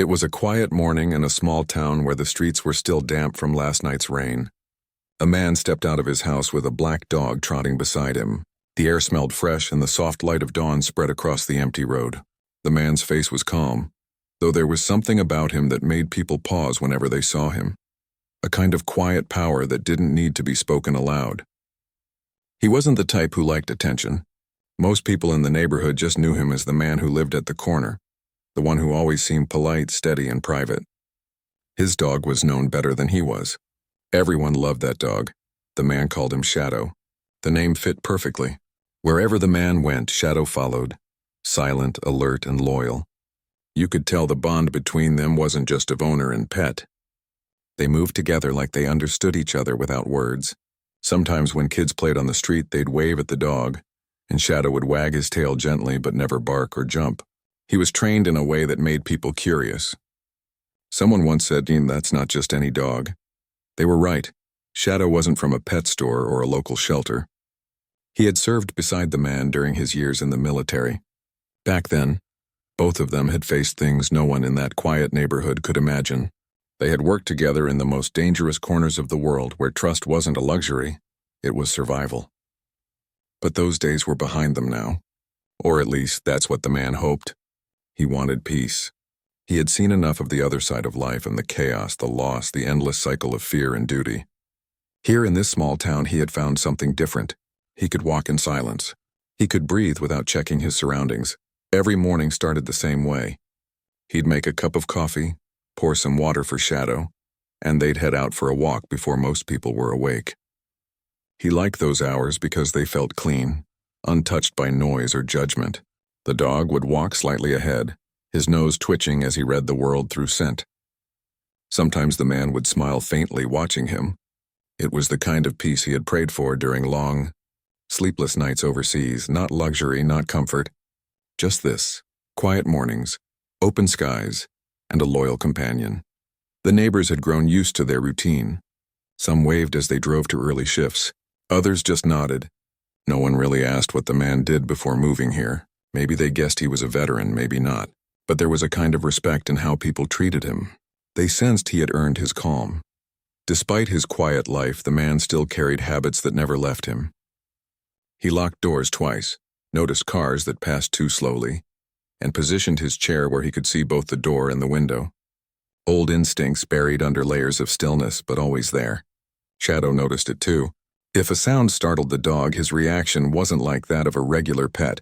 It was a quiet morning in a small town where the streets were still damp from last night's rain. A man stepped out of his house with a black dog trotting beside him. The air smelled fresh and the soft light of dawn spread across the empty road. The man's face was calm, though there was something about him that made people pause whenever they saw him. A kind of quiet power that didn't need to be spoken aloud. He wasn't the type who liked attention. Most people in the neighborhood just knew him as the man who lived at the corner, the one who always seemed polite, steady, and private. His dog was known better than he was. Everyone loved that dog. The man called him Shadow. The name fit perfectly. Wherever the man went, Shadow followed, silent, alert, and loyal. You could tell the bond between them wasn't just of owner and pet. They moved together like they understood each other without words. Sometimes when kids played on the street, they'd wave at the dog, and Shadow would wag his tail gently but never bark or jump. He was trained in a way that made people curious. Someone once said, "That's not just any dog." They were right. Shadow wasn't from a pet store or a local shelter. He had served beside the man during his years in the military. Back then, both of them had faced things no one in that quiet neighborhood could imagine. They had worked together in the most dangerous corners of the world where trust wasn't a luxury, it was survival. But those days were behind them now. Or at least that's what the man hoped. He wanted peace. He had seen enough of the other side of life and the chaos, the loss, the endless cycle of fear and duty. Here in this small town he had found something different. He could walk in silence. He could breathe without checking his surroundings. Every morning started the same way. He'd make a cup of coffee, pour some water for Shadow, and they'd head out for a walk before most people were awake. He liked those hours because they felt clean, untouched by noise or judgment. The dog would walk slightly ahead, his nose twitching as he read the world through scent. Sometimes the man would smile faintly watching him. It was the kind of peace he had prayed for during long, sleepless nights overseas, not luxury, not comfort. Just this, quiet mornings, open skies, and a loyal companion. The neighbors had grown used to their routine. Some waved as they drove to early shifts. Others just nodded. No one really asked what the man did before moving here. Maybe they guessed he was a veteran, maybe not. But there was a kind of respect in how people treated him. They sensed he had earned his calm. Despite his quiet life, the man still carried habits that never left him. He locked doors twice, noticed cars that passed too slowly, and positioned his chair where he could see both the door and the window. Old instincts buried under layers of stillness, but always there. Shadow noticed it too. If a sound startled the dog, his reaction wasn't like that of a regular pet.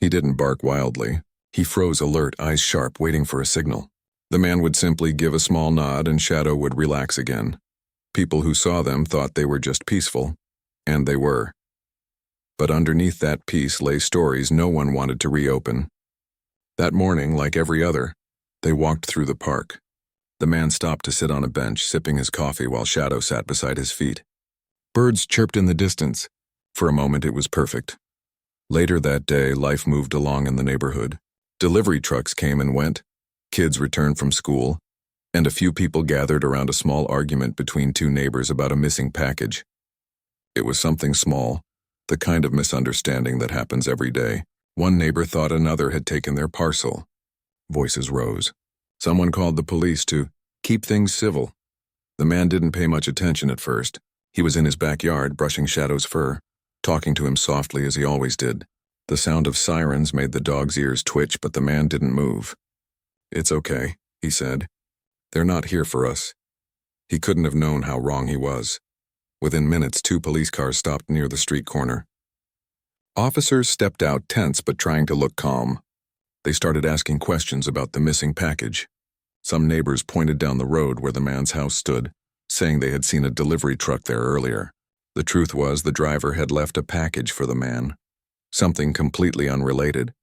He didn't bark wildly. He froze alert, eyes sharp, waiting for a signal. The man would simply give a small nod and Shadow would relax again. People who saw them thought they were just peaceful, and they were. But underneath that peace lay stories no one wanted to reopen. That morning, like every other, they walked through the park. The man stopped to sit on a bench, sipping his coffee while Shadow sat beside his feet. Birds chirped in the distance. For a moment it was perfect. Later that day, life moved along in the neighborhood. Delivery trucks came and went, kids returned from school, and a few people gathered around a small argument between two neighbors about a missing package. It was something small, the kind of misunderstanding that happens every day. One neighbor thought another had taken their parcel. Voices rose. Someone called the police to keep things civil. The man didn't pay much attention at first. He was in his backyard brushing Shadow's fur, talking to him softly as he always did. The sound of sirens made the dog's ears twitch, but the man didn't move. "It's okay," he said. "They're not here for us." He couldn't have known how wrong he was. Within minutes, 2 police cars stopped near the street corner. Officers stepped out tense but trying to look calm. They started asking questions about the missing package. Some neighbors pointed down the road where the man's house stood, saying they had seen a delivery truck there earlier. The truth was the driver had left a package for the man, something completely unrelated.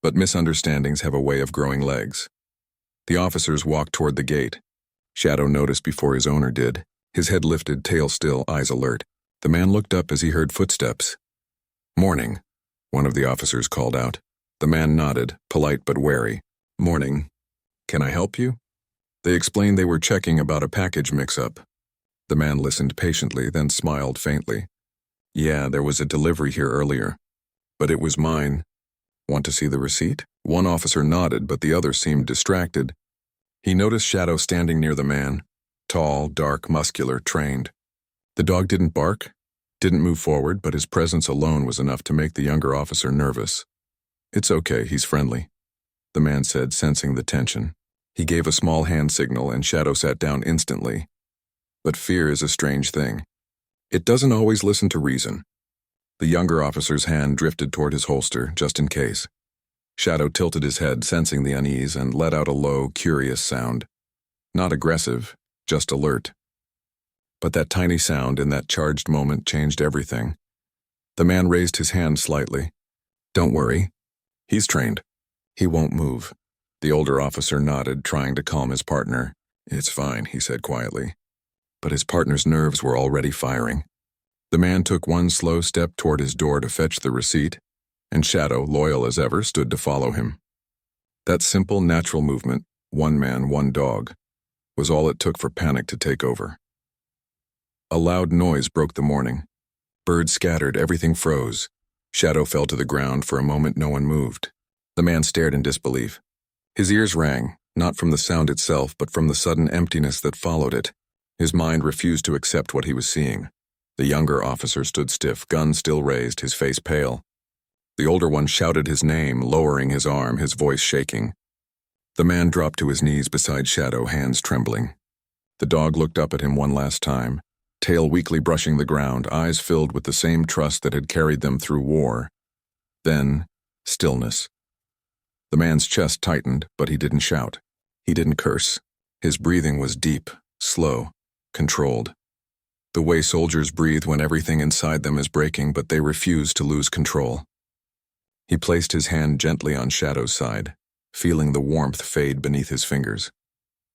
But misunderstandings have a way of growing legs. The officers walked toward the gate. Shadow noticed before his owner did, his head lifted, tail still, eyes alert. The man looked up as he heard footsteps. "Morning," one of the officers called out. The man nodded, polite but wary. "Morning. Can I help you?" They explained they were checking about a package mix-up. The man listened patiently, then smiled faintly. "Yeah, there was a delivery here earlier. But it was mine. Want to see the receipt?" One officer nodded, but the other seemed distracted. He noticed Shadow standing near the man, tall, dark, muscular, trained. The dog didn't bark, didn't move forward, but his presence alone was enough to make the younger officer nervous. "It's okay, he's friendly," the man said, sensing the tension. He gave a small hand signal and Shadow sat down instantly. But fear is a strange thing. It doesn't always listen to reason. The younger officer's hand drifted toward his holster, just in case. Shadow tilted his head, sensing the unease, and let out a low, curious sound. Not aggressive, just alert. But that tiny sound in that charged moment changed everything. The man raised his hand slightly. "Don't worry. He's trained. He won't move." The older officer nodded, trying to calm his partner. "It's fine," he said quietly. But his partner's nerves were already firing. The man took one slow step toward his door to fetch the receipt, and Shadow, loyal as ever, stood to follow him. That simple, natural movement, one man, one dog, was all it took for panic to take over. A loud noise broke the morning. Birds scattered, everything froze. Shadow fell to the ground. For a moment no one moved. The man stared in disbelief. His ears rang, not from the sound itself, but from the sudden emptiness that followed it. His mind refused to accept what he was seeing. The younger officer stood stiff, gun still raised, his face pale. The older one shouted his name, lowering his arm, his voice shaking. The man dropped to his knees beside Shadow, hands trembling. The dog looked up at him one last time, tail weakly brushing the ground, eyes filled with the same trust that had carried them through war. Then, stillness. The man's chest tightened, but he didn't shout. He didn't curse. His breathing was deep, slow, controlled. The way soldiers breathe when everything inside them is breaking, but they refuse to lose control. He placed his hand gently on Shadow's side, feeling the warmth fade beneath his fingers.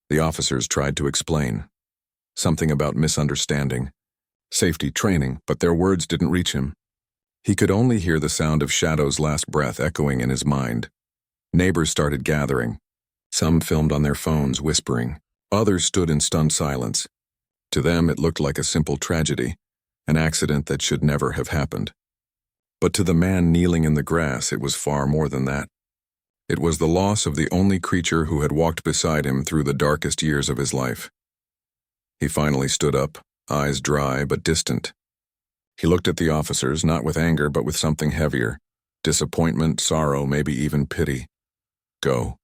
The officers tried to explain. Something about misunderstanding, safety training, but their words didn't reach him. He could only hear the sound of Shadow's last breath echoing in his mind. Neighbors started gathering. Some filmed on their phones, whispering. Others stood in stunned silence. To them, it looked like a simple tragedy, an accident that should never have happened. But to the man kneeling in the grass, it was far more than that. It was the loss of the only creature who had walked beside him through the darkest years of his life. He finally stood up, eyes dry but distant. He looked at the officers, not with anger but with something heavier. Disappointment, sorrow, maybe even pity. "Go,"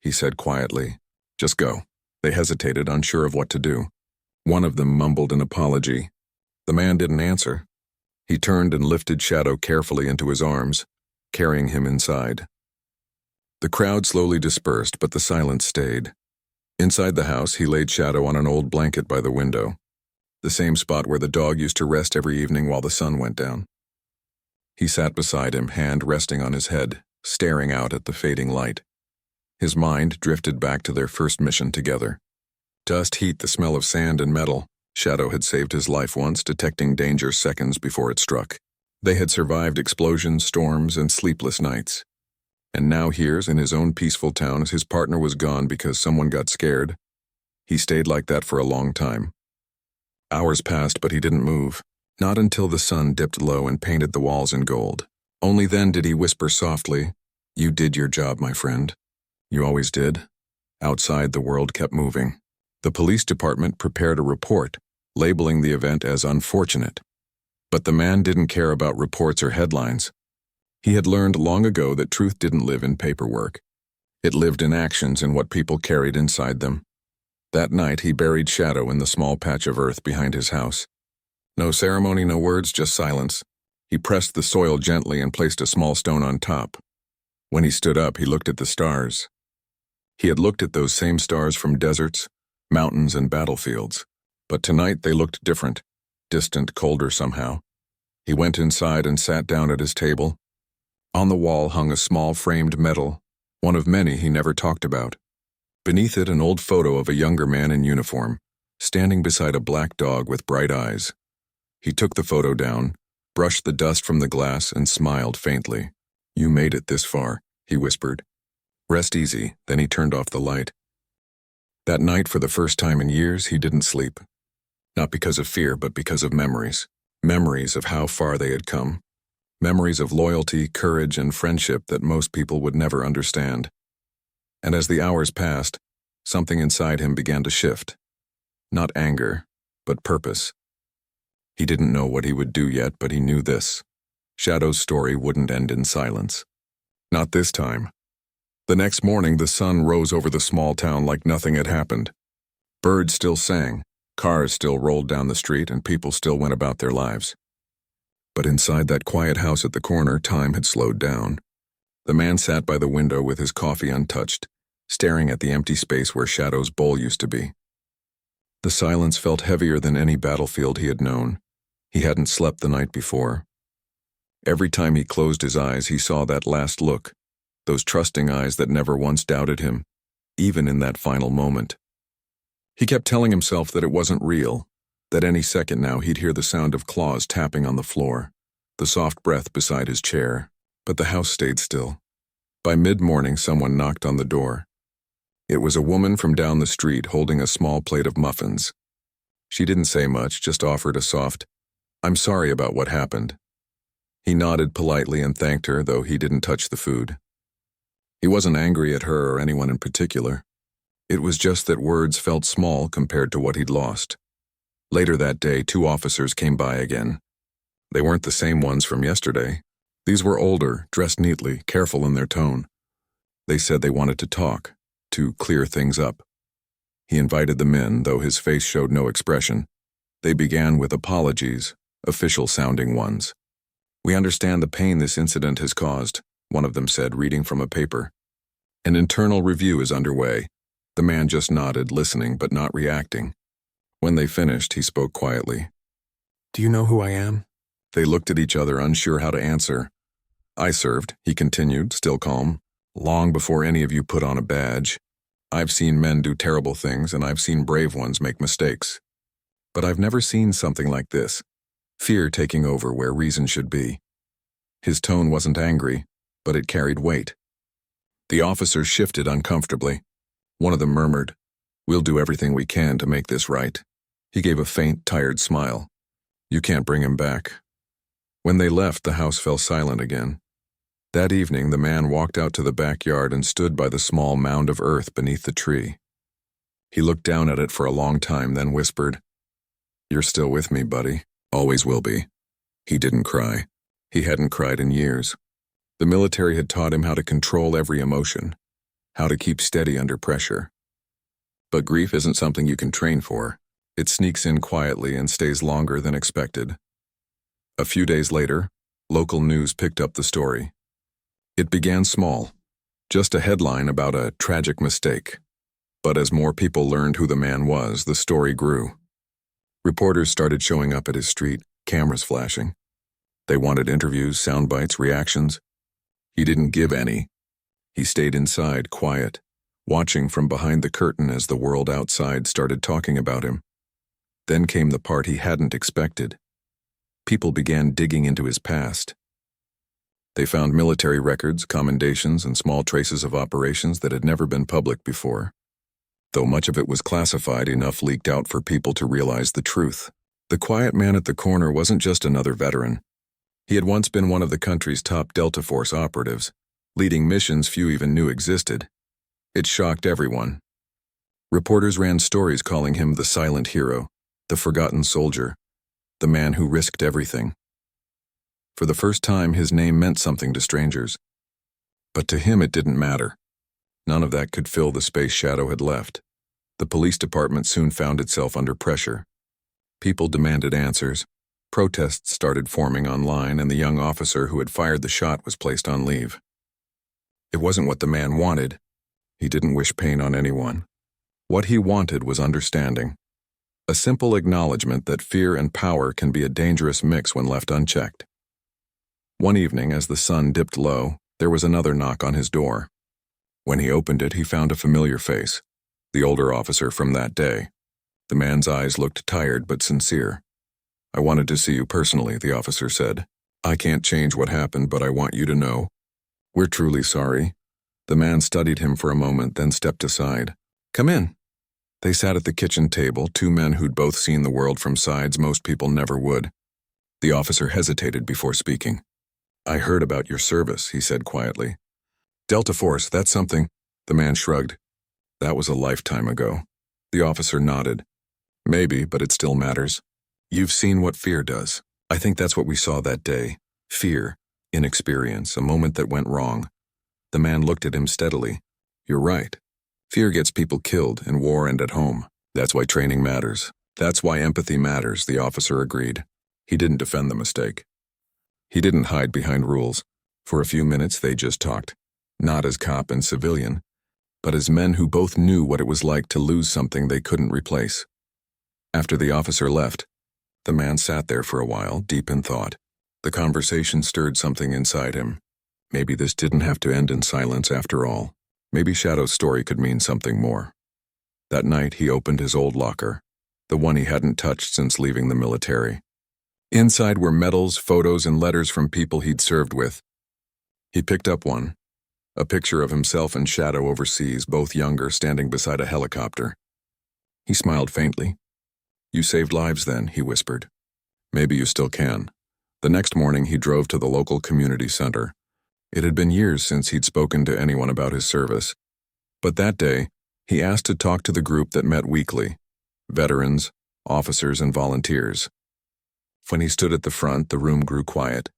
he said quietly. "Just go." They hesitated, unsure of what to do. One of them mumbled an apology. The man didn't answer. He turned and lifted Shadow carefully into his arms, carrying him inside. The crowd slowly dispersed, but the silence stayed. Inside the house, he laid Shadow on an old blanket by the window, the same spot where the dog used to rest every evening while the sun went down. He sat beside him, hand resting on his head, staring out at the fading light. His mind drifted back to their first mission together. Dust, heat, the smell of sand and metal. Shadow had saved his life once, detecting danger seconds before it struck. They had survived explosions, storms, and sleepless nights. And now here's in his own peaceful town, his partner was gone because someone got scared. He stayed like that for a long time. Hours passed, but he didn't move. Not until the sun dipped low and painted the walls in gold. Only then did he whisper softly, "You did your job, my friend. You always did." Outside, the world kept moving. The police department prepared a report, labeling the event as unfortunate. But the man didn't care about reports or headlines. He had learned long ago that truth didn't live in paperwork. It lived in actions and what people carried inside them. That night, he buried Shadow in the small patch of earth behind his house. No ceremony, no words, just silence. He pressed the soil gently and placed a small stone on top. When he stood up, he looked at the stars. He had looked at those same stars from deserts, mountains, and battlefields. But tonight they looked different, distant, colder somehow. He went inside and sat down at his table. On the wall hung a small framed medal, one of many he never talked about. Beneath it, an old photo of a younger man in uniform, standing beside a black dog with bright eyes. He took the photo down, brushed the dust from the glass, and smiled faintly. "You made it this far," he whispered. "Rest easy." Then he turned off the light. That night, for the first time in years, he didn't sleep. Not because of fear, but because of memories. Memories of how far they had come. Memories of loyalty, courage, and friendship that most people would never understand. And as the hours passed, Something inside him began to shift. Not anger, but purpose. He didn't know what he would do yet, but he knew this. Shadow's story wouldn't end in silence. Not this time. The next morning, the sun rose over the small town like nothing had happened. Birds still sang, cars still rolled down the street, and people still went about their lives. But inside that quiet house at the corner, time had slowed down. The man sat by the window with his coffee untouched, staring at the empty space where Shadow's bowl used to be. The silence felt heavier than any battlefield he had known. He hadn't slept the night before. Every time he closed his eyes, he saw that last look, those trusting eyes that never once doubted him, even in that final moment. He kept telling himself that it wasn't real, that any second now he'd hear the sound of claws tapping on the floor, the soft breath beside his chair, but the house stayed still. By mid-morning, someone knocked on the door. It was a woman from down the street holding a small plate of muffins. She didn't say much, just offered a soft, "I'm sorry about what happened." He nodded politely and thanked her, though he didn't touch the food. He wasn't angry at her or anyone in particular. It was just that words felt small compared to what he'd lost. Later that day, 2 officers came by again. They weren't the same ones from yesterday. These were older, dressed neatly, careful in their tone. They said they wanted to talk, to clear things up. He invited them in, though his face showed no expression. They began with apologies, official-sounding ones. "We understand the pain this incident has caused," one of them said, reading from a paper. "An internal review is underway." The man just nodded, listening but not reacting. When they finished, he spoke quietly. "Do you know who I am?" They looked at each other, unsure how to answer. "I served," he continued, still calm, "long before any of you put on a badge. I've seen men do terrible things, and I've seen brave ones make mistakes. But I've never seen something like this. Fear taking over where reason should be." His tone wasn't angry, but it carried weight. The officers shifted uncomfortably. One of them murmured, "We'll do everything we can to make this right." He gave a faint, tired smile. "You can't bring him back." When they left, the house fell silent again. That evening, the man walked out to the backyard and stood by the small mound of earth beneath the tree. He looked down at it for a long time, then whispered, "You're still with me, buddy. Always will be." He didn't cry. He hadn't cried in years. The military had taught him how to control every emotion, how to keep steady under pressure. But grief isn't something you can train for. It sneaks in quietly and stays longer than expected. A few days later, local news picked up the story. It began small, just a headline about a tragic mistake. But as more people learned who the man was, the story grew. Reporters started showing up at his street, cameras flashing. They wanted interviews, sound bites, reactions. He didn't give any. He stayed inside, quiet, watching from behind the curtain as the world outside started talking about him. Then came the part he hadn't expected. People began digging into his past. They found military records, commendations, and small traces of operations that had never been public before. Though much of it was classified, enough leaked out for people to realize the truth. The quiet man at the corner wasn't just another veteran. He had once been one of the country's top Delta Force operatives, leading missions few even knew existed. It shocked everyone. Reporters ran stories calling him the silent hero, the forgotten soldier, the man who risked everything. For the first time, his name meant something to strangers. But to him it didn't matter. None of that could fill the space Shadow had left. The police department soon found itself under pressure. People demanded answers. Protests started forming online, and the young officer who had fired the shot was placed on leave. It wasn't what the man wanted. He didn't wish pain on anyone. What he wanted was understanding. A simple acknowledgement that fear and power can be a dangerous mix when left unchecked. One evening, as the sun dipped low, there was another knock on his door. When he opened it, he found a familiar face, the older officer from that day. The man's eyes looked tired but sincere. "I wanted to see you personally," the officer said. "I can't change what happened, but I want you to know. We're truly sorry." The man studied him for a moment, then stepped aside. "Come in." They sat at the kitchen table, 2 men who'd both seen the world from sides most people never would. The officer hesitated before speaking. "I heard about your service," he said quietly. "Delta Force, that's something." The man shrugged. That was a lifetime ago. The officer nodded. Maybe, but it still matters. You've seen what fear does. I think that's what we saw that day. Fear, inexperience, a moment that went wrong. The man looked at him steadily. You're right. Fear gets people killed in war and at home. That's why training matters. That's why empathy matters, the officer agreed. He didn't defend the mistake. He didn't hide behind rules. For a few minutes they just talked. Not as cop and civilian, but as men who both knew what it was like to lose something they couldn't replace. After the officer left, the man sat there for a while, deep in thought. The conversation stirred something inside him. Maybe this didn't have to end in silence after all. Maybe Shadow's story could mean something more. That night he opened his old locker, the one he hadn't touched since leaving the military. Inside were medals, photos, and letters from people he'd served with. He picked up one, a picture of himself and Shadow overseas, both younger, standing beside a helicopter. He smiled faintly. You saved lives then, he whispered. Maybe you still can. The next morning he drove to the local community center. It had been years since he'd spoken to anyone about his service. But that day, he asked to talk to the group that met weekly, veterans, officers, and volunteers. When he stood at the front, the room grew quiet.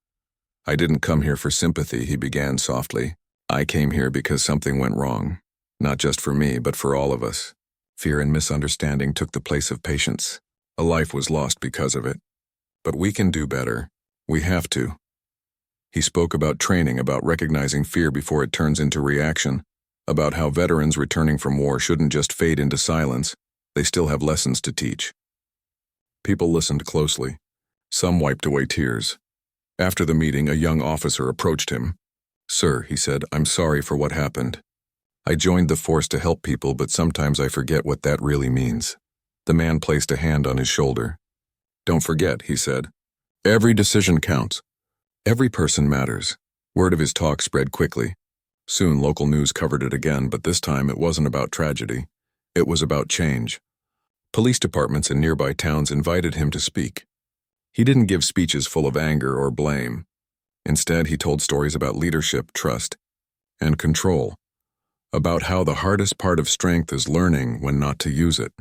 I didn't come here for sympathy, he began softly. I came here because something went wrong. Not just for me, but for all of us. Fear and misunderstanding took the place of patience. A life was lost because of it. But we can do better. We have to. He spoke about training, about recognizing fear before it turns into reaction, about how veterans returning from war shouldn't just fade into silence. They still have lessons to teach. People listened closely. Some wiped away tears. After the meeting, a young officer approached him. Sir, he said, I'm sorry for what happened. I joined the force to help people, but sometimes I forget what that really means. The man placed a hand on his shoulder. Don't forget, he said. Every decision counts. Every person matters. Word of his talk spread quickly. Soon local news covered it again, but this time it wasn't about tragedy. It was about change. Police departments in nearby towns invited him to speak. He didn't give speeches full of anger or blame. Instead, he told stories about leadership, trust, and control, about how the hardest part of strength is learning when not to use it.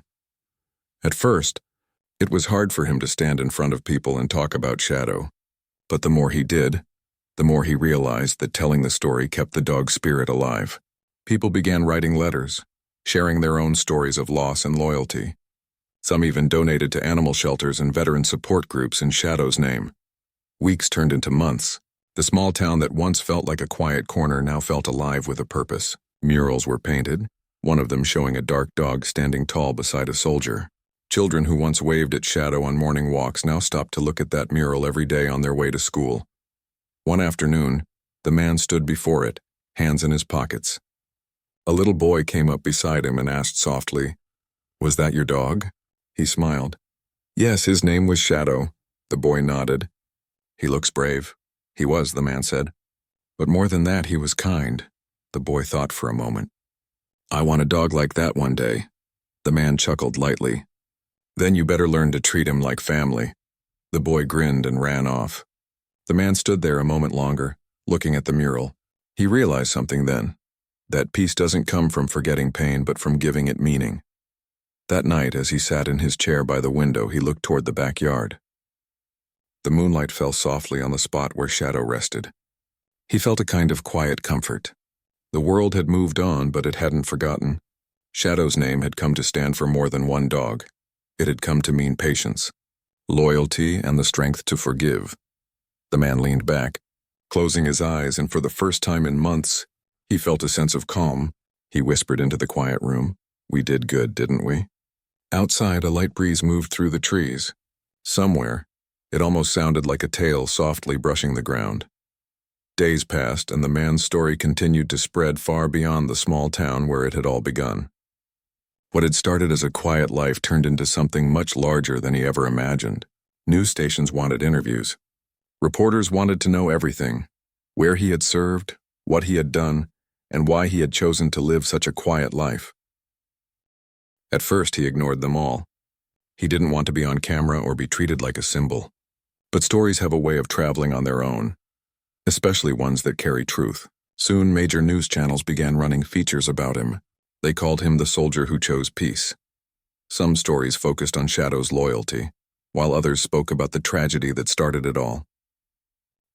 At first, it was hard for him to stand in front of people and talk about Shadow, but the more he did, the more he realized that telling the story kept the dog's spirit alive. People began writing letters, sharing their own stories of loss and loyalty. Some even donated to animal shelters and veteran support groups in Shadow's name. Weeks turned into months. The small town that once felt like a quiet corner now felt alive with a purpose. Murals were painted, one of them showing a dark dog standing tall beside a soldier. Children who once waved at Shadow on morning walks now stopped to look at that mural every day on their way to school. One afternoon, the man stood before it, hands in his pockets. A little boy came up beside him and asked softly, "Was that your dog?" He smiled. "Yes, his name was Shadow." The boy nodded. "He looks brave." "He was," the man said. "But more than that, he was kind." The boy thought for a moment. "I want a dog like that one day." The man chuckled lightly. "Then you better learn to treat him like family." The boy grinned and ran off. The man stood there a moment longer, looking at the mural. He realized something then. That peace doesn't come from forgetting pain, but from giving it meaning. That night, as he sat in his chair by the window, he looked toward the backyard. The moonlight fell softly on the spot where Shadow rested. He felt a kind of quiet comfort. The world had moved on, but it hadn't forgotten. Shadow's name had come to stand for more than one dog. It had come to mean patience, loyalty, and the strength to forgive. The man leaned back, closing his eyes, and for the first time in months, he felt a sense of calm. He whispered into the quiet room, "We did good, didn't we?" Outside, a light breeze moved through the trees. Somewhere, it almost sounded like a tail softly brushing the ground. Days passed, and the man's story continued to spread far beyond the small town where it had all begun. What had started as a quiet life turned into something much larger than he ever imagined. News stations wanted interviews. Reporters wanted to know everything: where he had served, what he had done, and why he had chosen to live such a quiet life. At first, he ignored them all. He didn't want to be on camera or be treated like a symbol. But stories have a way of traveling on their own, especially ones that carry truth. Soon, major news channels began running features about him. They called him the soldier who chose peace. Some stories focused on Shadow's loyalty, while others spoke about the tragedy that started it all.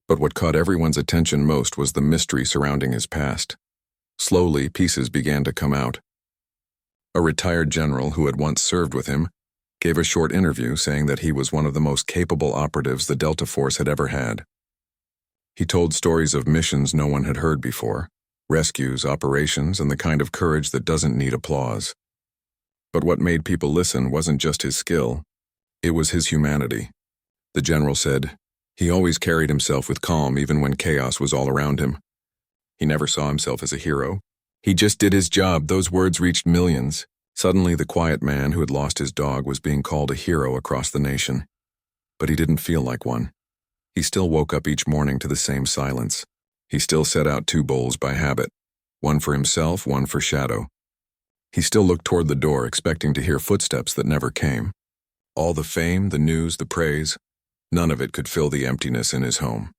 But what caught everyone's attention most was the mystery surrounding his past. Slowly, pieces began to come out. A retired general who had once served with him gave a short interview saying that he was one of the most capable operatives the Delta Force had ever had. He told stories of missions no one had heard before, rescues, operations, and the kind of courage that doesn't need applause. But what made people listen wasn't just his skill, it was his humanity. The general said, he always carried himself with calm even when chaos was all around him. He never saw himself as a hero. He just did his job. Those words reached millions. Suddenly, the quiet man who had lost his dog was being called a hero across the nation. But he didn't feel like one. He still woke up each morning to the same silence. He still set out 2 bowls by habit, one for himself, one for Shadow. He still looked toward the door, expecting to hear footsteps that never came. All the fame, the news, the praise, none of it could fill the emptiness in his home.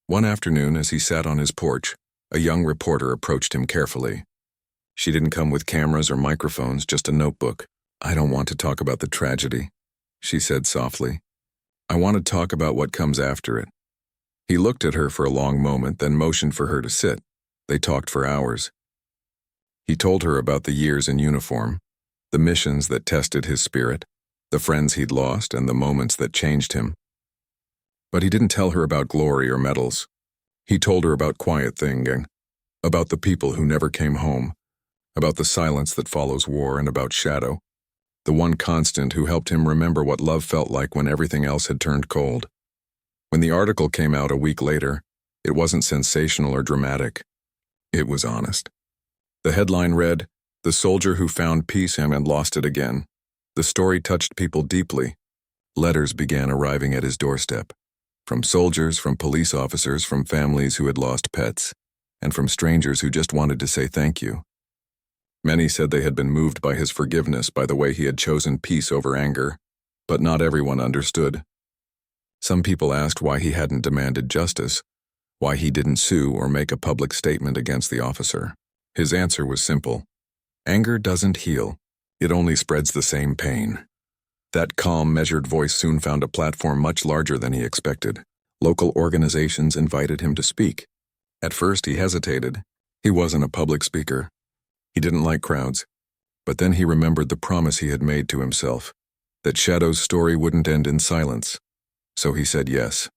One afternoon, as he sat on his porch, a young reporter approached him carefully. She didn't come with cameras or microphones, just a notebook. "I don't want to talk about the tragedy," she said softly. "I want to talk about what comes after it." He looked at her for a long moment, then motioned for her to sit. They talked for hours. He told her about the years in uniform, the missions that tested his spirit, the friends he'd lost, and the moments that changed him. But he didn't tell her about glory or medals. He told her about quiet things, about the people who never came home, about the silence that follows war, and about Shadow, the one constant who helped him remember what love felt like when everything else had turned cold. When the article came out a week later, it wasn't sensational or dramatic. It was honest. The headline read, "The Soldier Who Found Peace and Lost It Again." The story touched people deeply. Letters began arriving at his doorstep. From soldiers, from police officers, from families who had lost pets, and from strangers who just wanted to say thank you. Many said they had been moved by his forgiveness, by the way he had chosen peace over anger, but not everyone understood. Some people asked why he hadn't demanded justice, why he didn't sue or make a public statement against the officer. His answer was simple. Anger doesn't heal. It only spreads the same pain. That calm, measured voice soon found a platform much larger than he expected. Local organizations invited him to speak. At first, he hesitated. He wasn't a public speaker. He didn't like crowds. But then he remembered the promise he had made to himself, that Shadow's story wouldn't end in silence. So he said yes.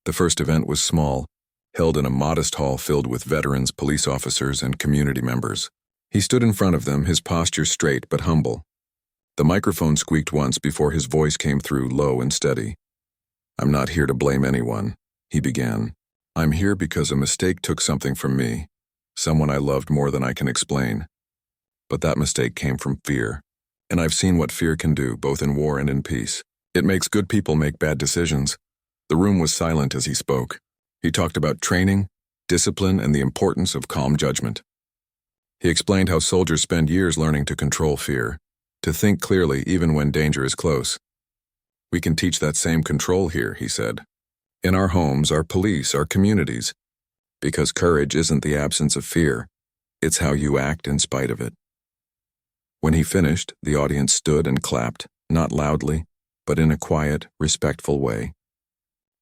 The first event was small, held in a modest hall filled with veterans, police officers, and community members. He stood in front of them, his posture straight but humble. The microphone squeaked once before his voice came through, low and steady. "I'm not here to blame anyone," he began. "I'm here because a mistake took something from me, someone I loved more than I can explain. But that mistake came from fear, and I've seen what fear can do, both in war and in peace. It makes good people make bad decisions." The room was silent as he spoke. He talked about training, discipline, and the importance of calm judgment. He explained how soldiers spend years learning to control fear, to think clearly even when danger is close. "We can teach that same control here," he said. "In our homes, our police, our communities. Because courage isn't the absence of fear, it's how you act in spite of it." When he finished, the audience stood and clapped, not loudly, but in a quiet, respectful way.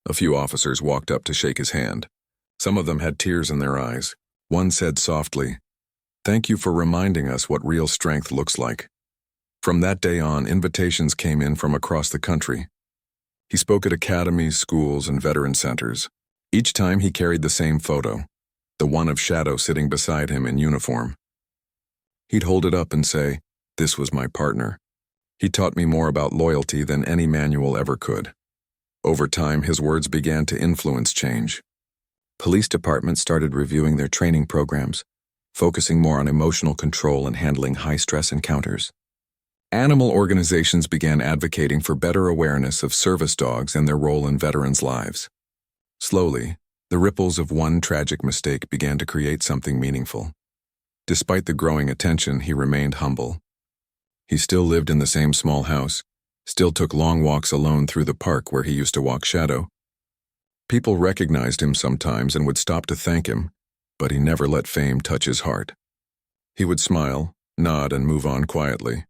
A few officers walked up to shake his hand. Some of them had tears in their eyes. One said softly, "Thank you for reminding us what real strength looks like." From that day on, invitations came in from across the country. He spoke at academies, schools, and veteran centers. Each time he carried the same photo, the one of Shadow sitting beside him in uniform. He'd hold it up and say, "This was my partner. He taught me more about loyalty than any manual ever could." Over time, his words began to influence change. Police departments started reviewing their training programs, focusing more on emotional control and handling high-stress encounters. Animal organizations began advocating for better awareness of service dogs and their role in veterans' lives. Slowly, the ripples of one tragic mistake began to create something meaningful. Despite the growing attention, he remained humble. He still lived in the same small house, still took long walks alone through the park where he used to walk Shadow. People recognized him sometimes and would stop to thank him, but he never let fame touch his heart. He would smile, nod, and move on quietly.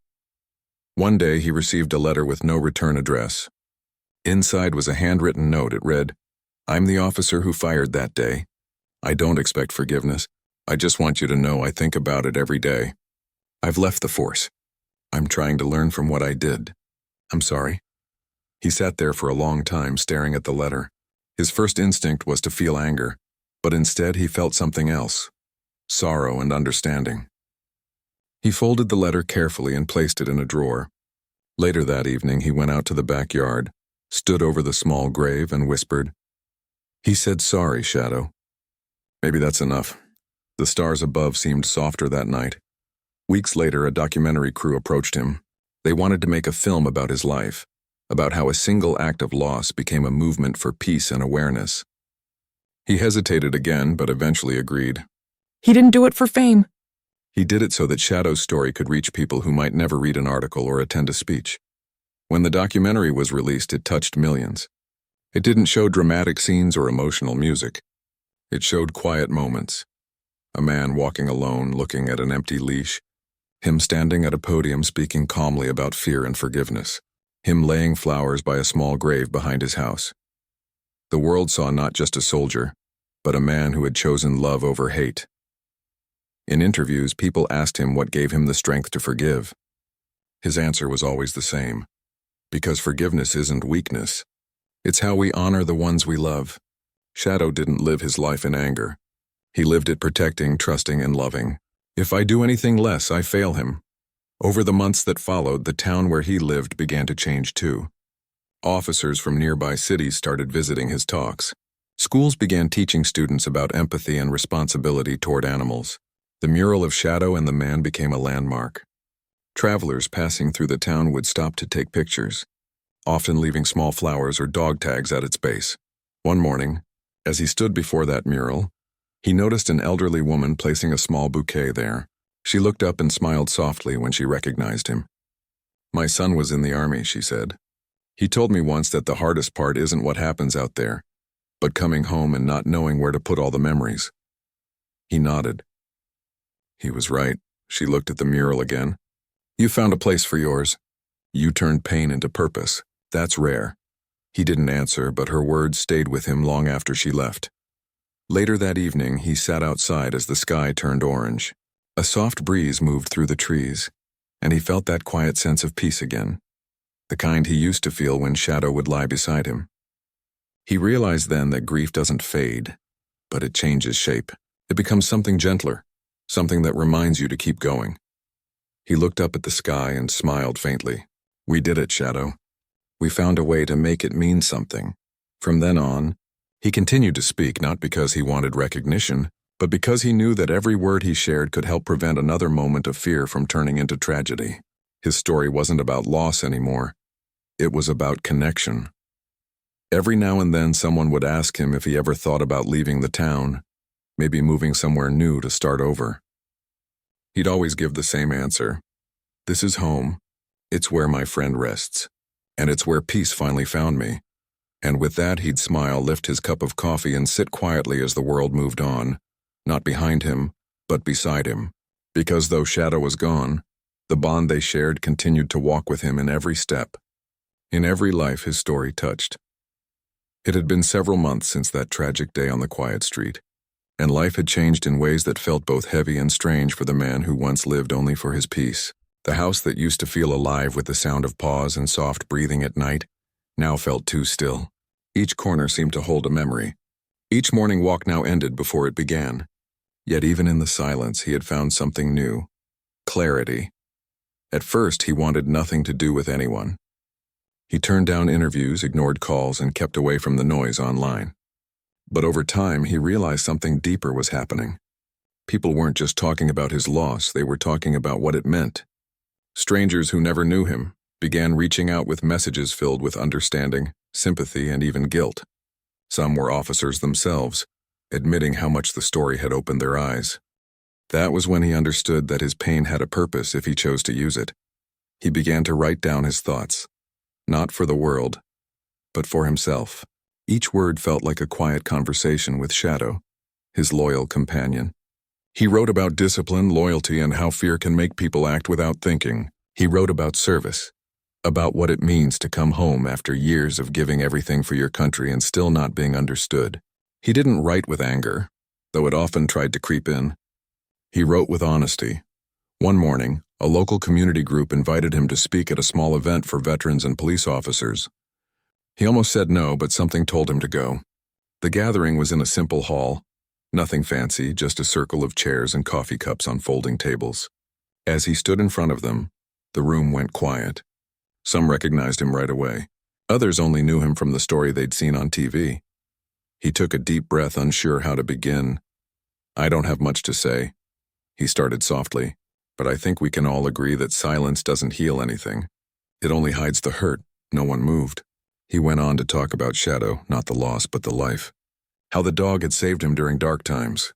One day he received a letter with no return address. Inside was a handwritten note. It read, "I'm the officer who fired that day. I don't expect forgiveness. I just want you to know I think about it every day. I've left the force. I'm trying to learn from what I did. I'm sorry." He sat there for a long time staring at the letter. His first instinct was to feel anger, but instead he felt something else, sorrow and understanding. He folded the letter carefully and placed it in a drawer. Later that evening he went out to the backyard, stood over the small grave and whispered, "He said sorry, Shadow." Maybe that's enough. The stars above seemed softer that night. Weeks later, a documentary crew approached him. They wanted to make a film about his life, about how a single act of loss became a movement for peace and awareness. He hesitated again, but eventually agreed. He didn't do it for fame. He did it so that Shadow's story could reach people who might never read an article or attend a speech. When the documentary was released, it touched millions. It didn't show dramatic scenes or emotional music. It showed quiet moments. A man walking alone, looking at an empty leash. Him standing at a podium speaking calmly about fear and forgiveness. Him laying flowers by a small grave behind his house. The world saw not just a soldier, but a man who had chosen love over hate. In interviews, people asked him what gave him the strength to forgive. His answer was always the same. Because forgiveness isn't weakness. It's how we honor the ones we love. Shadow didn't live his life in anger. He lived it protecting, trusting, and loving. If I do anything less, I fail him. Over the months that followed, the town where he lived began to change too. Officers from nearby cities started visiting his talks. Schools began teaching students about empathy and responsibility toward animals. The mural of Shadow and the man became a landmark. Travelers passing through the town would stop to take pictures, often leaving small flowers or dog tags at its base. One morning, as he stood before that mural, he noticed an elderly woman placing a small bouquet there. She looked up and smiled softly when she recognized him. "My son was in the army," she said. "He told me once that the hardest part isn't what happens out there, but coming home and not knowing where to put all the memories." He nodded. He was right. She looked at the mural again. "You found a place for yours. You turned pain into purpose. That's rare." He didn't answer, but her words stayed with him long after she left. Later that evening, he sat outside as the sky turned orange. A soft breeze moved through the trees, and he felt that quiet sense of peace again, the kind he used to feel when Shadow would lie beside him. He realized then that grief doesn't fade, but it changes shape. It becomes something gentler, something that reminds you to keep going. He looked up at the sky and smiled faintly. "We did it, Shadow. We found a way to make it mean something." From then on, he continued to speak not because he wanted recognition, but because he knew that every word he shared could help prevent another moment of fear from turning into tragedy. His story wasn't about loss anymore. It was about connection. Every now and then someone would ask him if he ever thought about leaving the town, maybe moving somewhere new to start over. He'd always give the same answer. "This is home. It's where my friend rests. And it's where peace finally found me." And with that, he'd smile, lift his cup of coffee, and sit quietly as the world moved on, not behind him, but beside him. Because though Shadow was gone, the bond they shared continued to walk with him in every step. In every life his story touched. It had been several months since that tragic day on the quiet street, and life had changed in ways that felt both heavy and strange for the man who once lived only for his peace. The house that used to feel alive with the sound of paws and soft breathing at night now felt too still. Each corner seemed to hold a memory. Each morning walk now ended before it began. Yet even in the silence, he had found something new. Clarity. At first, he wanted nothing to do with anyone. He turned down interviews, ignored calls, and kept away from the noise online. But over time, he realized something deeper was happening. People weren't just talking about his loss, they were talking about what it meant. Strangers who never knew him began reaching out with messages filled with understanding, sympathy, and even guilt. Some were officers themselves, admitting how much the story had opened their eyes. That was when he understood that his pain had a purpose if he chose to use it. He began to write down his thoughts, not for the world, but for himself. Each word felt like a quiet conversation with Shadow, his loyal companion. He wrote about discipline, loyalty, and how fear can make people act without thinking. He wrote about service, about what it means to come home after years of giving everything for your country and still not being understood. He didn't write with anger, though it often tried to creep in. He wrote with honesty. One morning, a local community group invited him to speak at a small event for veterans and police officers. He almost said no, but something told him to go. The gathering was in a simple hall. Nothing fancy, just a circle of chairs and coffee cups on folding tables. As he stood in front of them, the room went quiet. Some recognized him right away. Others only knew him from the story they'd seen on TV. He took a deep breath, unsure how to begin. "I don't have much to say," he started softly, "but I think we can all agree that silence doesn't heal anything. It only hides the hurt." No one moved. He went on to talk about Shadow, not the loss but the life. How the dog had saved him during dark times.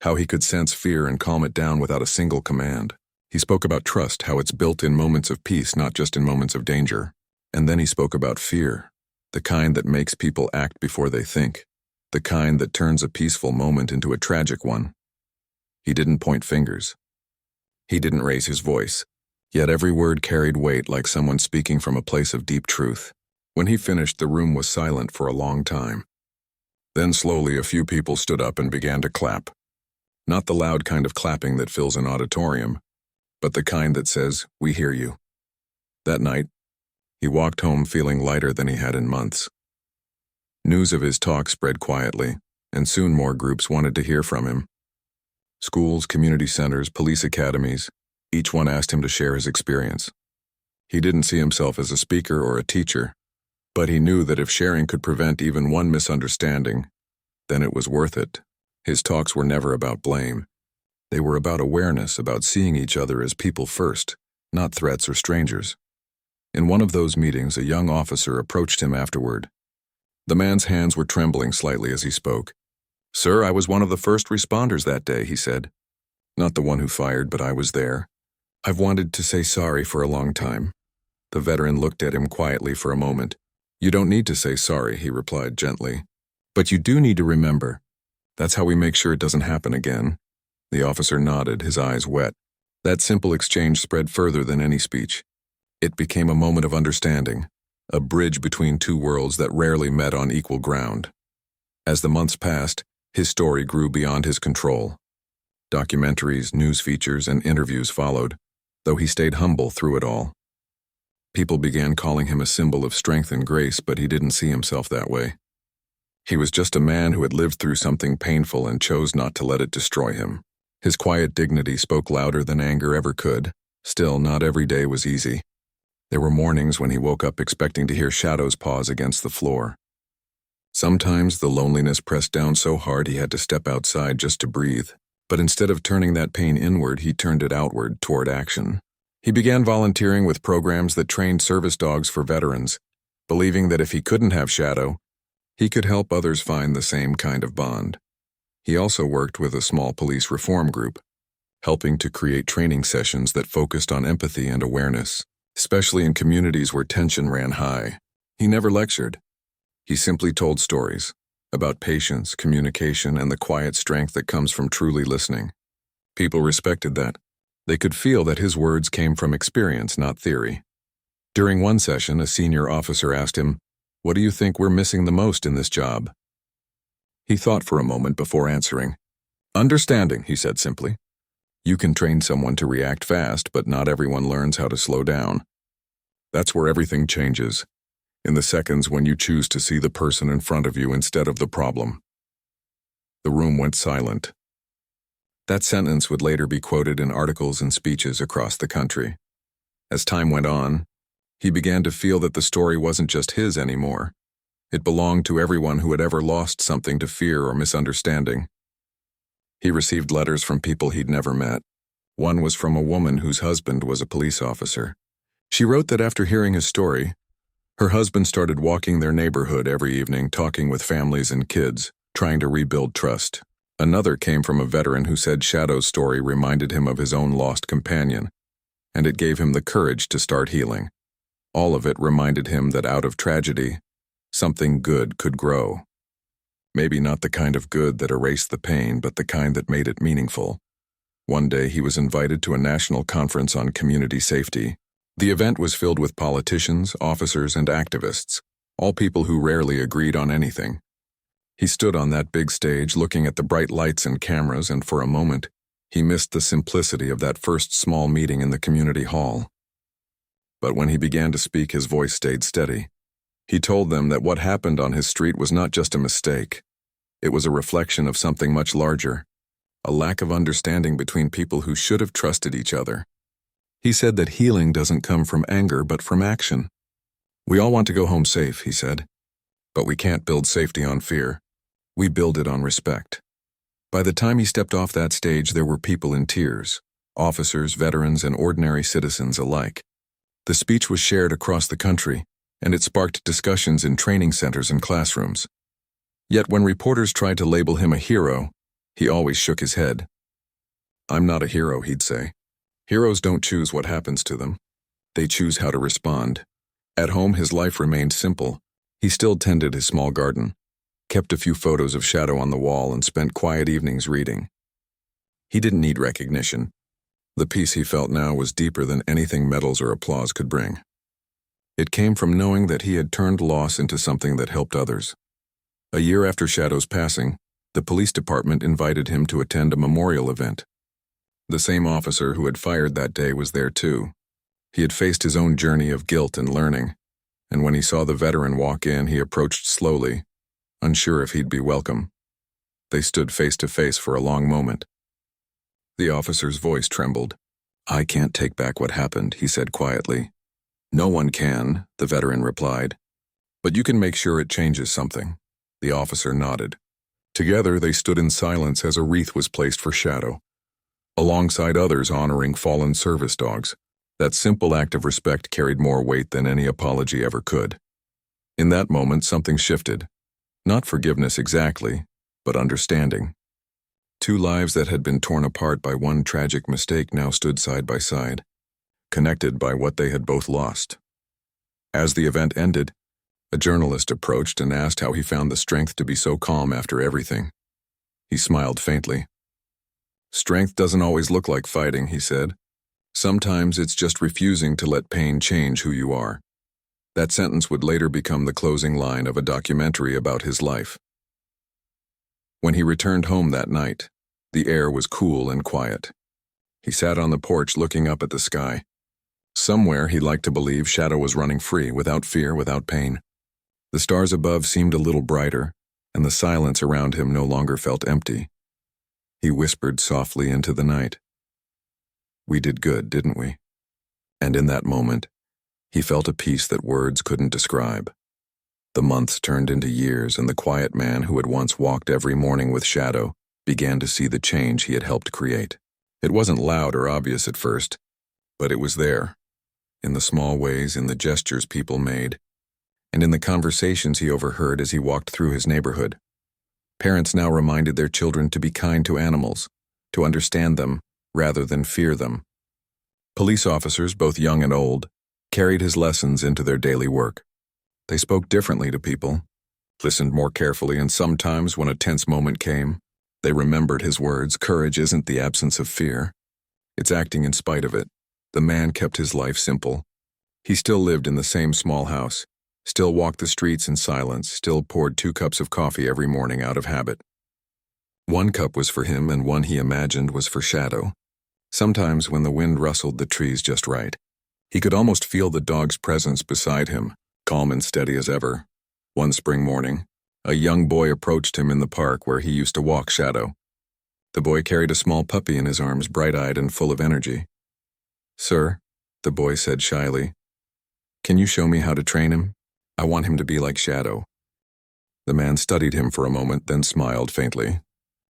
How he could sense fear and calm it down without a single command. He spoke about trust, how it's built in moments of peace, not just in moments of danger. And then he spoke about fear, the kind that makes people act before they think, the kind that turns a peaceful moment into a tragic one. He didn't point fingers. He didn't raise his voice, yet every word carried weight like someone speaking from a place of deep truth. When he finished, the room was silent for a long time. Then slowly a few people stood up and began to clap. Not the loud kind of clapping that fills an auditorium, but the kind that says, "We hear you." That night, he walked home feeling lighter than he had in months. News of his talk spread quietly, and soon more groups wanted to hear from him. Schools, community centers, police academies, each one asked him to share his experience. He didn't see himself as a speaker or a teacher, but he knew that if sharing could prevent even one misunderstanding, then it was worth it. His talks were never about blame. They were about awareness, about seeing each other as people first, not threats or strangers. In one of those meetings, a young officer approached him afterward. The man's hands were trembling slightly as he spoke. "Sir, I was one of the first responders that day," he said. "Not the one who fired, but I was there. I've wanted to say sorry for a long time." The veteran looked at him quietly for a moment. "You don't need to say sorry," he replied gently. "But you do need to remember. That's how we make sure it doesn't happen again." The officer nodded, his eyes wet. That simple exchange spread further than any speech. It became a moment of understanding, a bridge between two worlds that rarely met on equal ground. As the months passed, his story grew beyond his control. Documentaries, news features, and interviews followed, though he stayed humble through it all. People began calling him a symbol of strength and grace, but he didn't see himself that way. He was just a man who had lived through something painful and chose not to let it destroy him. His quiet dignity spoke louder than anger ever could. Still, not every day was easy. There were mornings when he woke up expecting to hear Shadow's paws against the floor. Sometimes the loneliness pressed down so hard he had to step outside just to breathe. But instead of turning that pain inward, he turned it outward, toward action. He began volunteering with programs that trained service dogs for veterans, believing that if he couldn't have Shadow, he could help others find the same kind of bond. He also worked with a small police reform group, helping to create training sessions that focused on empathy and awareness, especially in communities where tension ran high. He never lectured. He simply told stories about patience, communication, and the quiet strength that comes from truly listening. People respected that. They could feel that his words came from experience, not theory. During one session, a senior officer asked him, "What do you think we're missing the most in this job?" He thought for a moment before answering. "Understanding," he said simply. "You can train someone to react fast, but not everyone learns how to slow down. That's where everything changes, in the seconds when you choose to see the person in front of you instead of the problem." The room went silent. That sentence would later be quoted in articles and speeches across the country. As time went on, he began to feel that the story wasn't just his anymore. It belonged to everyone who had ever lost something to fear or misunderstanding. He received letters from people he'd never met. One was from a woman whose husband was a police officer. She wrote that after hearing his story, her husband started walking their neighborhood every evening, talking with families and kids, trying to rebuild trust. Another came from a veteran who said Shadow's story reminded him of his own lost companion, and it gave him the courage to start healing. All of it reminded him that out of tragedy, something good could grow. Maybe not the kind of good that erased the pain, but the kind that made it meaningful. One day he was invited to a national conference on community safety. The event was filled with politicians, officers, and activists, all people who rarely agreed on anything. He stood on that big stage looking at the bright lights and cameras, and for a moment, he missed the simplicity of that first small meeting in the community hall. But when he began to speak, his voice stayed steady. He told them that what happened on his street was not just a mistake. It was a reflection of something much larger, a lack of understanding between people who should have trusted each other. He said that healing doesn't come from anger but from action. We all want to go home safe, he said, but we can't build safety on fear. We build it on respect. By the time he stepped off that stage, there were people in tears, officers, veterans, and ordinary citizens alike. The speech was shared across the country, and it sparked discussions in training centers and classrooms. Yet when reporters tried to label him a hero, he always shook his head. "I'm not a hero," he'd say. "Heroes don't choose what happens to them. They choose how to respond." At home, his life remained simple. He still tended his small garden, kept a few photos of Shadow on the wall, and spent quiet evenings reading. He didn't need recognition. The peace he felt now was deeper than anything medals or applause could bring. It came from knowing that he had turned loss into something that helped others. A year after Shadow's passing, the police department invited him to attend a memorial event. The same officer who had fired that day was there too. He had faced his own journey of guilt and learning, and when he saw the veteran walk in, he approached slowly, unsure if he'd be welcome. They stood face to face for a long moment. The officer's voice trembled. "I can't take back what happened," he said quietly. "No one can," the veteran replied. "But you can make sure it changes something." The officer nodded. Together they stood in silence as a wreath was placed for Shadow, alongside others honoring fallen service dogs. That simple act of respect carried more weight than any apology ever could. In that moment, something shifted. Not forgiveness exactly, but understanding. Two lives that had been torn apart by one tragic mistake now stood side by side, connected by what they had both lost. As the event ended, a journalist approached and asked how he found the strength to be so calm after everything. He smiled faintly. "Strength doesn't always look like fighting," he said. "Sometimes it's just refusing to let pain change who you are." That sentence would later become the closing line of a documentary about his life. When he returned home that night, the air was cool and quiet. He sat on the porch looking up at the sky. Somewhere, he liked to believe, Shadow was running free, without fear, without pain. The stars above seemed a little brighter, and the silence around him no longer felt empty. He whispered softly into the night, "We did good, didn't we?" And in that moment, he felt a peace that words couldn't describe. The months turned into years, and the quiet man who had once walked every morning with Shadow began to see the change he had helped create. It wasn't loud or obvious at first, but it was there, in the small ways, in the gestures people made, and in the conversations he overheard as he walked through his neighborhood. Parents now reminded their children to be kind to animals, to understand them rather than fear them. Police officers, both young and old, carried his lessons into their daily work. They spoke differently to people, listened more carefully, and sometimes, when a tense moment came, they remembered his words. Courage isn't the absence of fear. It's acting in spite of it. The man kept his life simple. He still lived in the same small house, still walked the streets in silence, still poured 2 cups of coffee every morning out of habit. 1 cup was for him, and one he imagined was for Shadow. Sometimes, when the wind rustled the trees just right, he could almost feel the dog's presence beside him, calm and steady as ever. One spring morning, a young boy approached him in the park where he used to walk Shadow. The boy carried a small puppy in his arms, bright-eyed and full of energy. "Sir," the boy said shyly, "can you show me how to train him? I want him to be like Shadow." The man studied him for a moment, then smiled faintly.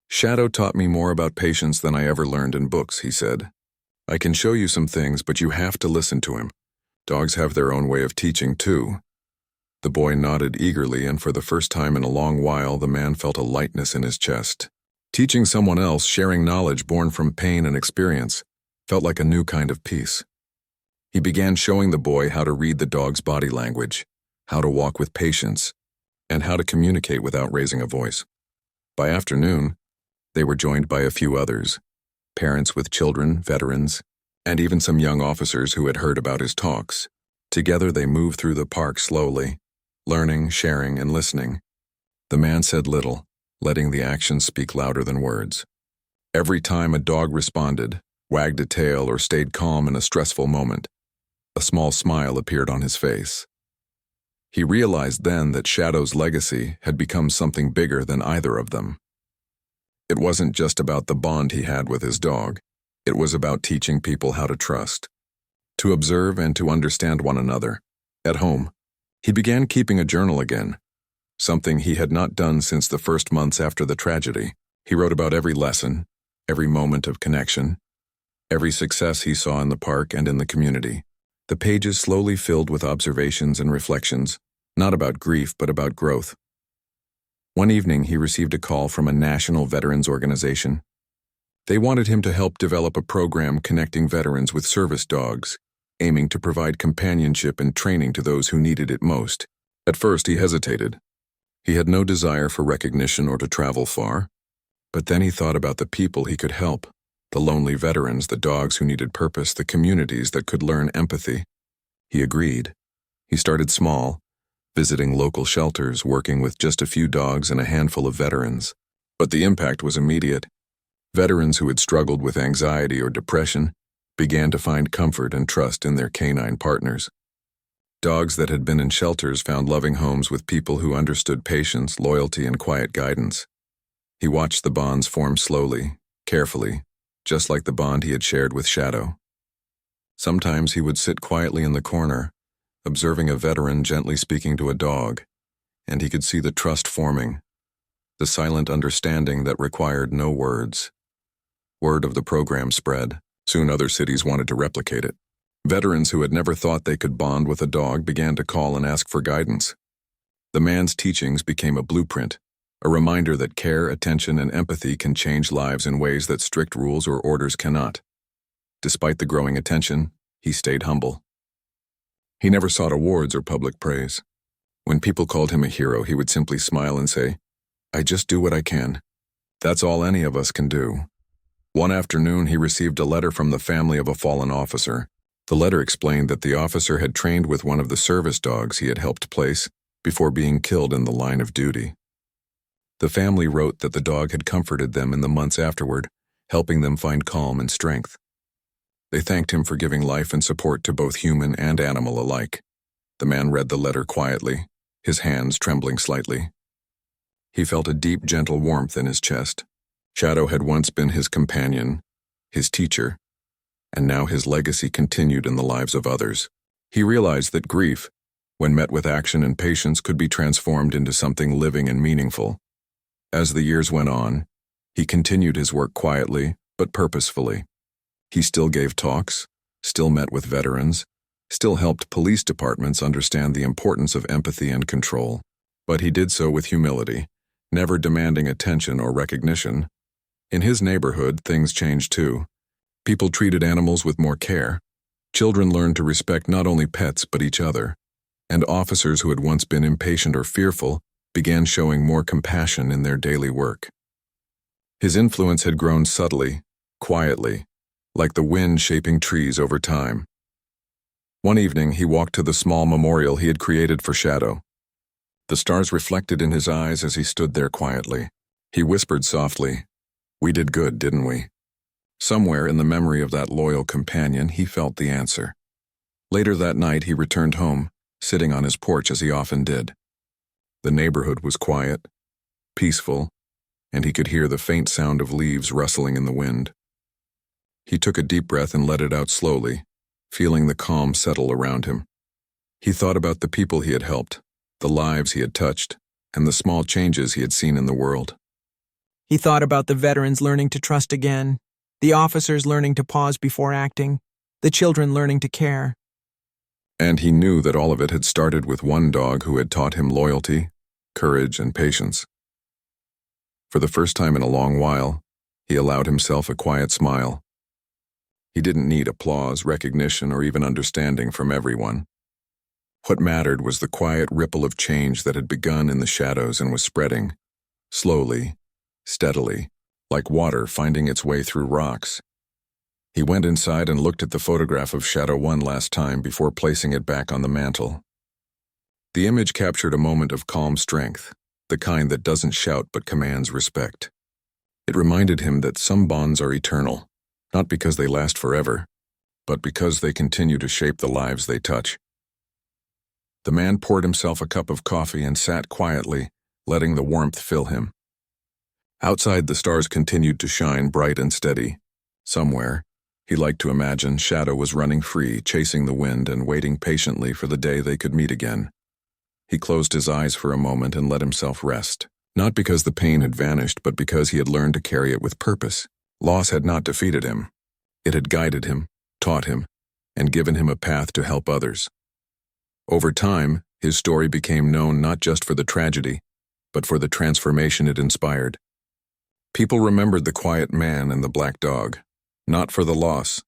"Shadow taught me more about patience than I ever learned in books," he said. "I can show you some things, but you have to listen to him. Dogs have their own way of teaching, too." The boy nodded eagerly, and for the first time in a long while, the man felt a lightness in his chest. Teaching someone else, sharing knowledge born from pain and experience, felt like a new kind of peace. He began showing the boy how to read the dog's body language, how to walk with patience, and how to communicate without raising a voice. By afternoon, they were joined by a few others, parents with children, veterans, and even some young officers who had heard about his talks. Together they moved through the park slowly, learning, sharing, and listening. The man said little, letting the actions speak louder than words. Every time a dog responded, wagged a tail, or stayed calm in a stressful moment, a small smile appeared on his face. He realized then that Shadow's legacy had become something bigger than either of them. It wasn't just about the bond he had with his dog. It was about teaching people how to trust, to observe, and to understand one another. At home, he began keeping a journal again, something he had not done since the first months after the tragedy. He wrote about every lesson, every moment of connection, every success he saw in the park and in the community. The pages slowly filled with observations and reflections, not about grief but about growth. One evening he received a call from a national veterans organization. They wanted him to help develop a program connecting veterans with service dogs, aiming to provide companionship and training to those who needed it most. At first he hesitated. He had no desire for recognition or to travel far. But then he thought about the people he could help, the lonely veterans, the dogs who needed purpose, the communities that could learn empathy. He agreed. He started small, visiting local shelters, working with just a few dogs and a handful of veterans. But the impact was immediate. Veterans who had struggled with anxiety or depression began to find comfort and trust in their canine partners. Dogs that had been in shelters found loving homes with people who understood patience, loyalty, and quiet guidance. He watched the bonds form slowly, carefully, just like the bond he had shared with Shadow. Sometimes he would sit quietly in the corner, observing a veteran gently speaking to a dog, and he could see the trust forming, the silent understanding that required no words. Word of the program spread. Soon other cities wanted to replicate it. Veterans who had never thought they could bond with a dog began to call and ask for guidance. The man's teachings became a blueprint, a reminder that care, attention, and empathy can change lives in ways that strict rules or orders cannot. Despite the growing attention, he stayed humble. He never sought awards or public praise. When people called him a hero, he would simply smile and say, "I just do what I can. That's all any of us can do." One afternoon, he received a letter from the family of a fallen officer. The letter explained that the officer had trained with one of the service dogs he had helped place before being killed in the line of duty. The family wrote that the dog had comforted them in the months afterward, helping them find calm and strength. They thanked him for giving life and support to both human and animal alike. The man read the letter quietly, his hands trembling slightly. He felt a deep, gentle warmth in his chest. Shadow had once been his companion, his teacher, and now his legacy continued in the lives of others. He realized that grief, when met with action and patience, could be transformed into something living and meaningful. As the years went on, he continued his work quietly but purposefully. He still gave talks, still met with veterans, still helped police departments understand the importance of empathy and control. But he did so with humility, never demanding attention or recognition. In his neighborhood, things changed too. People treated animals with more care. Children learned to respect not only pets but each other. And officers who had once been impatient or fearful began showing more compassion in their daily work. His influence had grown subtly, quietly, like the wind shaping trees over time. One evening, he walked to the small memorial he had created for Shadow. The stars reflected in his eyes as he stood there quietly. He whispered softly, "We did good, didn't we?" Somewhere in the memory of that loyal companion, he felt the answer. Later that night, he returned home, sitting on his porch as he often did. The neighborhood was quiet, peaceful, and he could hear the faint sound of leaves rustling in the wind. He took a deep breath and let it out slowly, feeling the calm settle around him. He thought about the people he had helped, the lives he had touched, and the small changes he had seen in the world. He thought about the veterans learning to trust again, the officers learning to pause before acting, the children learning to care. And he knew that all of it had started with one dog who had taught him loyalty, courage, and patience. For the first time in a long while, he allowed himself a quiet smile. He didn't need applause, recognition, or even understanding from everyone. What mattered was the quiet ripple of change that had begun in the shadows and was spreading, slowly, steadily, like water finding its way through rocks. He went inside and looked at the photograph of Shadow one last time before placing it back on the mantel. The image captured a moment of calm strength, the kind that doesn't shout but commands respect. It reminded him that some bonds are eternal, not because they last forever, but because they continue to shape the lives they touch. The man poured himself a cup of coffee and sat quietly, letting the warmth fill him. Outside, the stars continued to shine bright and steady. Somewhere, he liked to imagine, Shadow was running free, chasing the wind and waiting patiently for the day they could meet again. He closed his eyes for a moment and let himself rest, not because the pain had vanished, but because he had learned to carry it with purpose. Loss had not defeated him. It had guided him, taught him, and given him a path to help others. Over time, his story became known not just for the tragedy, but for the transformation it inspired. People remembered the quiet man and the black dog, not for the loss,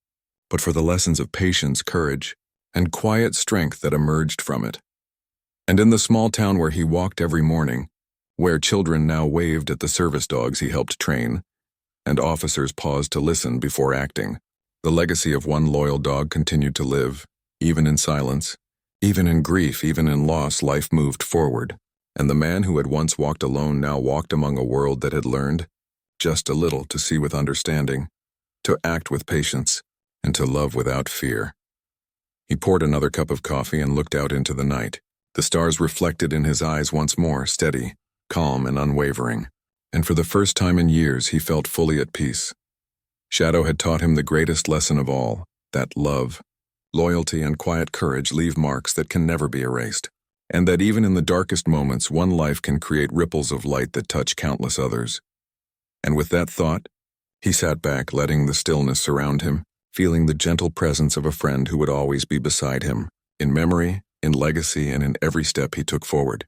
but for the lessons of patience, courage, and quiet strength that emerged from it. And in the small town where he walked every morning, where children now waved at the service dogs he helped train, and officers paused to listen before acting, the legacy of one loyal dog continued to live, even in silence. Even in grief, even in loss, life moved forward, and the man who had once walked alone now walked among a world that had learned, just a little, to see with understanding, to act with patience, and to love without fear. He poured another cup of coffee and looked out into the night. The stars reflected in his eyes once more, steady, calm, and unwavering, and for the first time in years he felt fully at peace. Shadow had taught him the greatest lesson of all, that love, loyalty, and quiet courage leave marks that can never be erased, and that even in the darkest moments, one life can create ripples of light that touch countless others. And with that thought, he sat back, letting the stillness surround him, feeling the gentle presence of a friend who would always be beside him, in memory, in legacy, and in every step he took forward.